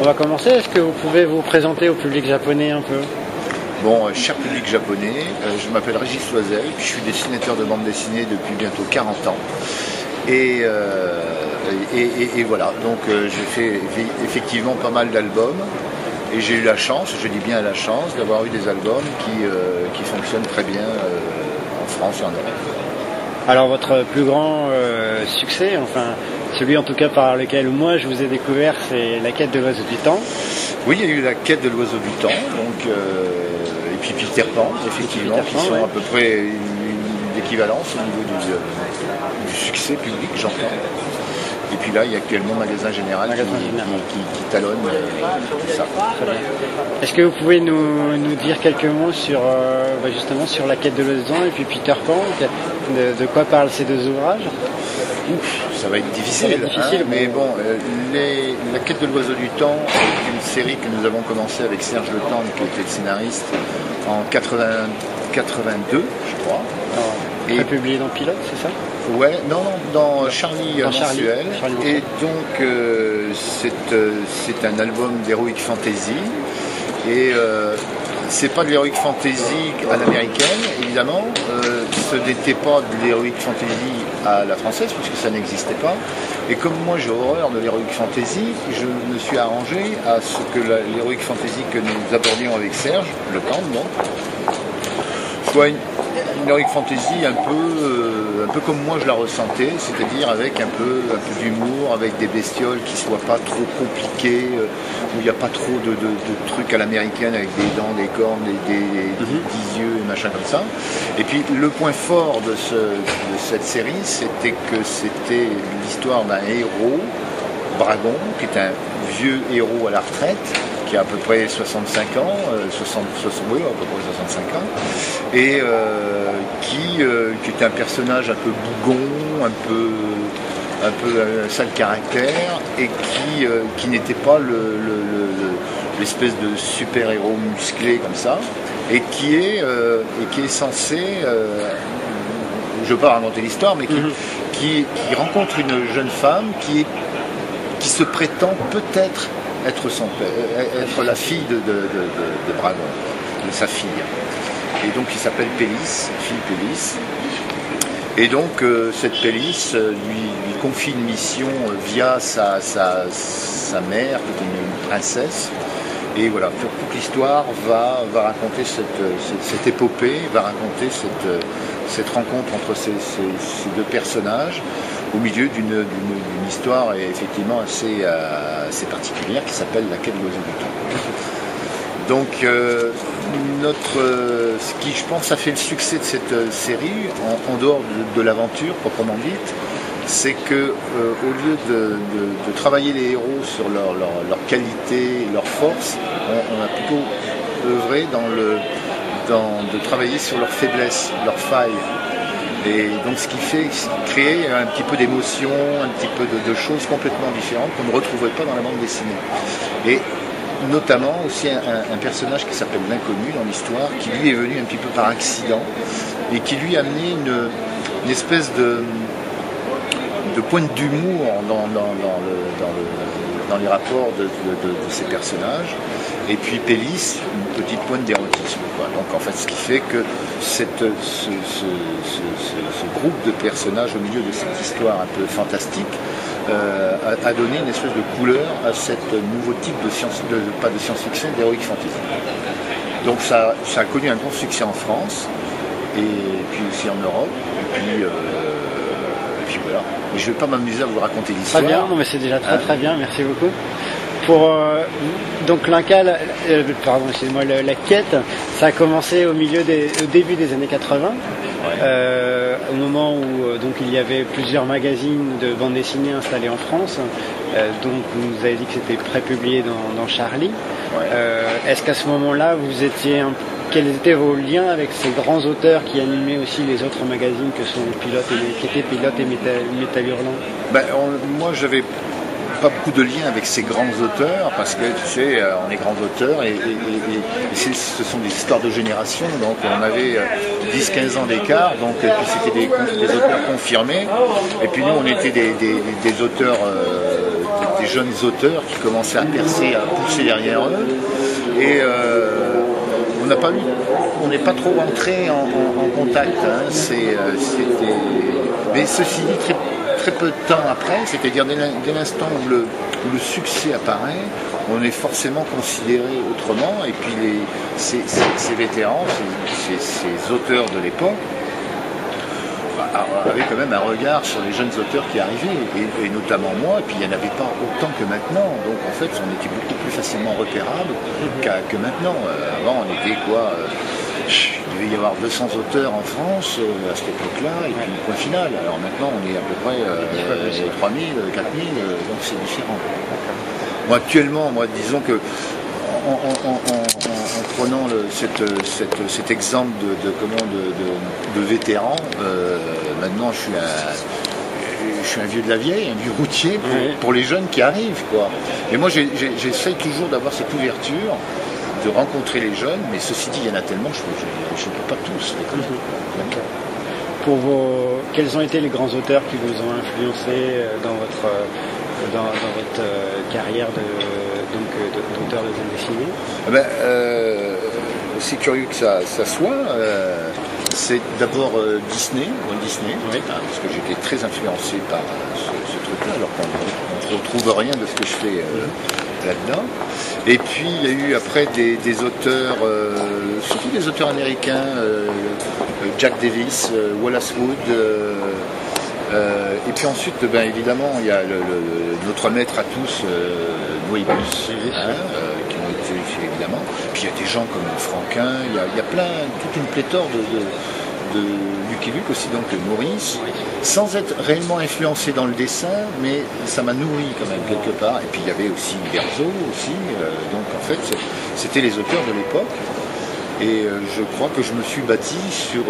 On va commencer. Est-ce que vous pouvez vous présenter au public japonais un peu? Bon, cher public japonais, je m'appelle Régis Loisel, je suis dessinateur de bande dessinée depuis bientôt 40 ans. Et voilà, donc j'ai fait effectivement pas mal d'albums. Et j'ai eu la chance, je dis bien la chance, d'avoir eu des albums qui fonctionnent très bien en France et en Europe. Alors votre plus grand succès, enfin celui en tout cas par lequel moi je vous ai découvert, c'est La Quête de l'Oiseau du Temps. Oui, il y a eu La Quête de l'Oiseau du Temps, donc, et puis Peter Pan, effectivement, qui sont à peu près une équivalence au niveau du succès public, j'entends. Et puis là, il y a actuellement Magasin Général qui talonne tout ça. Est-ce que vous pouvez nous dire quelques mots sur justement sur La Quête de l'Oiseau du Temps et puis Peter Pan, de quoi parlent ces deux ouvrages? Ça va être difficile, mais bon, La Quête de l'Oiseau du Temps est une série que nous avons commencé avec Serge Le Tendre, qui était le scénariste, en 82, je crois. Et publié dans Pilote, c'est ça? Ouais, non, dans Charlie mensuel. Et donc c'est un album d'Heroic Fantasy. Et c'est pas de l'Heroic Fantasy à l'américaine, évidemment. Ce n'était pas de l'Heroic Fantasy à la française, puisque ça n'existait pas. Et comme moi j'ai horreur de l'Heroic Fantasy, je me suis arrangé à ce que l'Heroic Fantasy que nous abordions avec Serge, Le Tendre, donc, soit une Heroic Fantasy un peu comme moi je la ressentais, c'est-à-dire avec un peu d'humour, avec des bestioles qui soient pas trop compliquées, où il n'y a pas trop de trucs à l'américaine avec des dents, des cornes, des 10 yeux et machin comme ça. Et puis le point fort de cette série, c'était que c'était l'histoire d'un héros, Bragon, qui est un vieux héros à la retraite, qui a à peu près 65 ans, oui, à peu près 65 ans, et qui est un personnage un peu bougon, un peu sale caractère, et qui n'était pas l'espèce de super-héros musclé comme ça, et qui est censé, je ne veux pas raconter l'histoire, mais qui rencontre une jeune femme qui se prétend peut-être être être la fille de Bragon, de sa fille. Et donc il s'appelle Pélis, fille Pélis. Et donc cette Pélis lui confie une mission via sa mère, qui est une princesse. Et voilà, toute l'histoire va raconter cette épopée, va raconter cette rencontre entre ces deux personnages, au milieu d'une histoire effectivement assez particulière qui s'appelle La Quête de l'Oiseau du Temps. Donc ce qui je pense a fait le succès de cette série, en dehors de l'aventure proprement dite, c'est que au lieu de travailler les héros sur leur qualité, leur force, on a plutôt œuvré de travailler sur leurs faiblesses, leurs failles. Et donc ce qui fait créer un petit peu d'émotion, un petit peu de choses complètement différentes qu'on ne retrouverait pas dans la bande dessinée. Et notamment aussi un personnage qui s'appelle l'Inconnu dans l'histoire, qui lui est venu un petit peu par accident et qui lui a amené une espèce de pointe d'humour dans les rapports de ces personnages. Et puis Pélis, une petite pointe d'érotisme. Donc en fait, ce qui fait que ce groupe de personnages au milieu de cette histoire un peu fantastique a donné une espèce de couleur à ce nouveau type pas de science-fiction, d'heroic fantasy. Donc ça a connu un grand succès en France, et puis aussi en Europe, et puis voilà. Mais je ne vais pas m'amuser à vous raconter l'histoire. Très bien, non, mais c'est déjà très bien, merci beaucoup. Donc La Quête, ça a commencé au début des années 80, au moment où donc il y avait plusieurs magazines de bande dessinée installés en France. Donc vous nous avez dit que c'était prépublié dans Charlie. Est-ce qu'à ce moment-là, quels étaient vos liens avec ces grands auteurs qui animaient aussi les autres magazines que sont qui étaient Pilote et Métal Hurlant? Moi, j'avais pas beaucoup de liens avec ces grands auteurs, parce que tu sais, on est grands auteurs et ce sont des histoires de génération, donc on avait 10-15 ans d'écart, donc puis c'était des auteurs confirmés, et puis nous on était des auteurs des jeunes auteurs qui commençaient à percer, à pousser derrière eux. Et on n'est pas trop entré en contact. Hein. Mais ceci dit, très peu de temps après, c'est-à-dire dès l'instant où le succès apparaît, on est forcément considéré autrement. Et puis ces vétérans, ces auteurs de l'époque, avaient quand même un regard sur les jeunes auteurs qui arrivaient, et notamment moi, et puis il n'y en avait pas autant que maintenant, donc en fait on était beaucoup plus facilement repérable que maintenant. Avant on était quoi, il devait y avoir 200 auteurs en France à cette époque-là, et puis point final. Alors maintenant on est à peu près 3000, 4000, donc c'est différent. Moi actuellement, disons que en prenant cet exemple de vétéran, maintenant je suis un vieux de la vieille, un vieux routier pour les jeunes qui arrivent, quoi. Et moi j'essaye toujours d'avoir cette ouverture, de rencontrer les jeunes, mais ceci dit, il y en a tellement, je ne peux pas tous les connaître. Quels ont été les grands auteurs qui vous ont influencé dans votre carrière d'auteur de bande dessinée? C'est curieux que ça soit. C'est d'abord Disney, Walt Disney, parce que j'étais très influencé par ce truc-là, alors qu'on ne retrouve rien de ce que je fais là-dedans. Et puis il y a eu après des auteurs, surtout des auteurs américains, Jack Davis, Wallace Wood. Et puis ensuite, évidemment, il y a notre maître à tous, Moebius, qui ont été évidemment. Puis il y a des gens comme Franquin, il y a toute une pléthore de Lucky Luke aussi, donc Maurice, sans être réellement influencé dans le dessin, mais ça m'a nourri quand même quelque part. Et puis il y avait aussi Berzo aussi, donc en fait c'était les auteurs de l'époque. Et je crois que je me suis bâti sur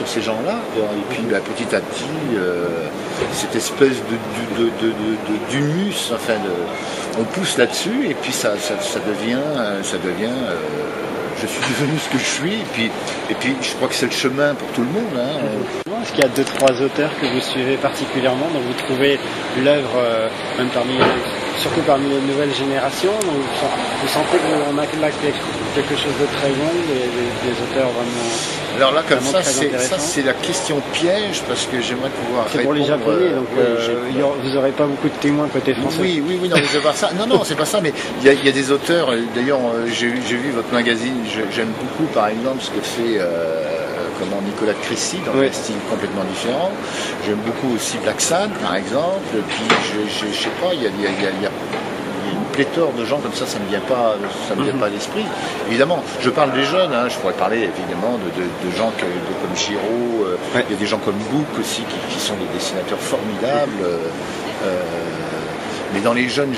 ces gens-là, et puis petit à petit cette espèce d'humus, enfin on pousse là-dessus, et puis ça devient je suis devenu ce que je suis, et puis je crois que c'est le chemin pour tout le monde. Est-ce qu'il y a 2-3 auteurs que vous suivez particulièrement, dont vous trouvez l'œuvre, même surtout parmi les nouvelles générations, donc vous sentez qu'on a là quelque chose de très bon, des auteurs vraiment... Alors là, comme ça, c'est la question piège, parce que j'aimerais pouvoir répondre... C'est pour les Japonais, donc vous n'aurez pas beaucoup de témoins côté français. Oui, non, mais c'est pas ça. Non, c'est pas ça, mais il y a des auteurs, d'ailleurs, j'ai vu votre magazine, j'aime beaucoup, par exemple, ce que fait Nicolas Cressy, dans un style complètement différent. J'aime beaucoup aussi Black Sad, par exemple, puis je sais pas, il y a une pléthore de gens comme ça me vient pas à l'esprit. Évidemment, je parle des jeunes, je pourrais parler évidemment de gens comme Giraud, il y a des gens comme Book aussi qui sont des dessinateurs formidables. Mais dans les jeunes,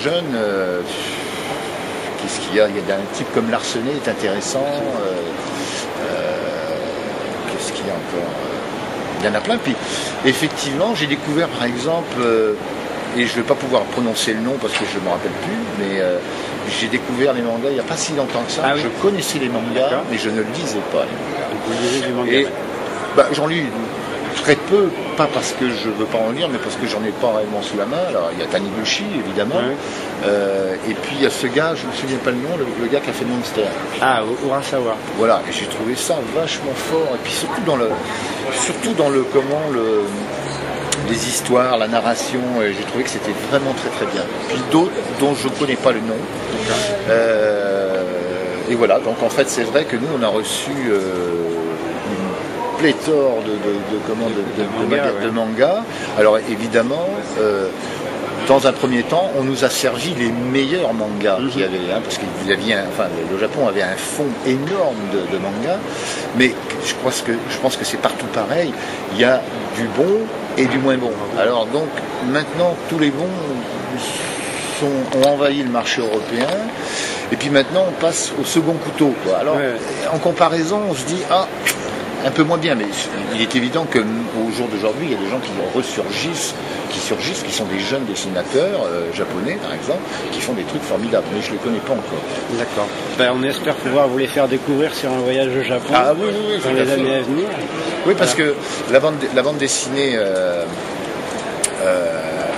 qu'est-ce qu'il y a? Il y a un type comme Larsenet est intéressant. Qu'est-ce qu'il y a encore? Il y en a plein. Puis effectivement, j'ai découvert par exemple, et je ne vais pas pouvoir prononcer le nom parce que je ne me rappelle plus, mais j'ai découvert les mangas il n'y a pas si longtemps que ça. Ah oui. Je connaissais les mangas, mais je ne le lisais pas. Vous lisez du manga? Et j'en lis très peu, pas parce que je ne veux pas en lire, mais parce que j'en ai pas réellement sous la main. Alors il y a Taniguchi évidemment, et puis il y a ce gars, je ne me souviens pas le nom, le gars qui a fait Monster. Ah, Urasawa. Voilà, et j'ai trouvé ça vachement fort, et puis surtout dans les histoires, la narration, j'ai trouvé que c'était vraiment très très bien. Puis d'autres dont je ne connais pas le nom. Et voilà, donc en fait c'est vrai que nous on a reçu une pléthore de mangas. Alors évidemment, dans un premier temps, on nous a servi les meilleurs mangas qu'il y avait, parce que le Japon avait un fond énorme de mangas, mais je pense que c'est partout pareil. Il y a du bon et du moins bon. Alors donc maintenant tous les bons ont envahi le marché européen, et puis maintenant on passe au second couteau, quoi. Alors en comparaison, on se dit un peu moins bien, mais il est évident qu'au jour d'aujourd'hui, il y a des gens qui sont des jeunes dessinateurs japonais, par exemple, qui font des trucs formidables, mais je ne les connais pas encore. D'accord. On espère pouvoir vous les faire découvrir sur un voyage au Japon dans les années à venir. Oui, parce que la bande dessinée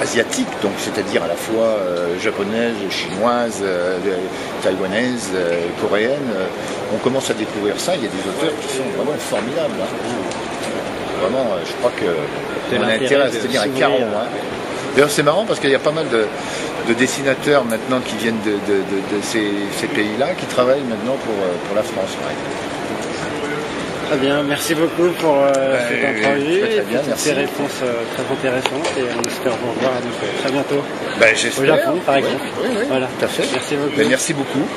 asiatiques, donc c'est-à-dire à la fois japonaises, chinoises, taïwanaises, coréennes. On commence à découvrir ça. Il y a des auteurs qui sont vraiment formidables. Vraiment, je crois qu'on a intérêt à se tenir à carreau. D'ailleurs, c'est marrant parce qu'il y a pas mal de dessinateurs maintenant qui viennent de ces pays-là, qui travaillent maintenant pour la France. Très bien, merci beaucoup pour cette entrevue et toutes ces réponses très intéressantes, et on espère vous revoir très bientôt j'espère. Au Japon par exemple. Oui, voilà. Tout à fait. Merci beaucoup. Merci beaucoup.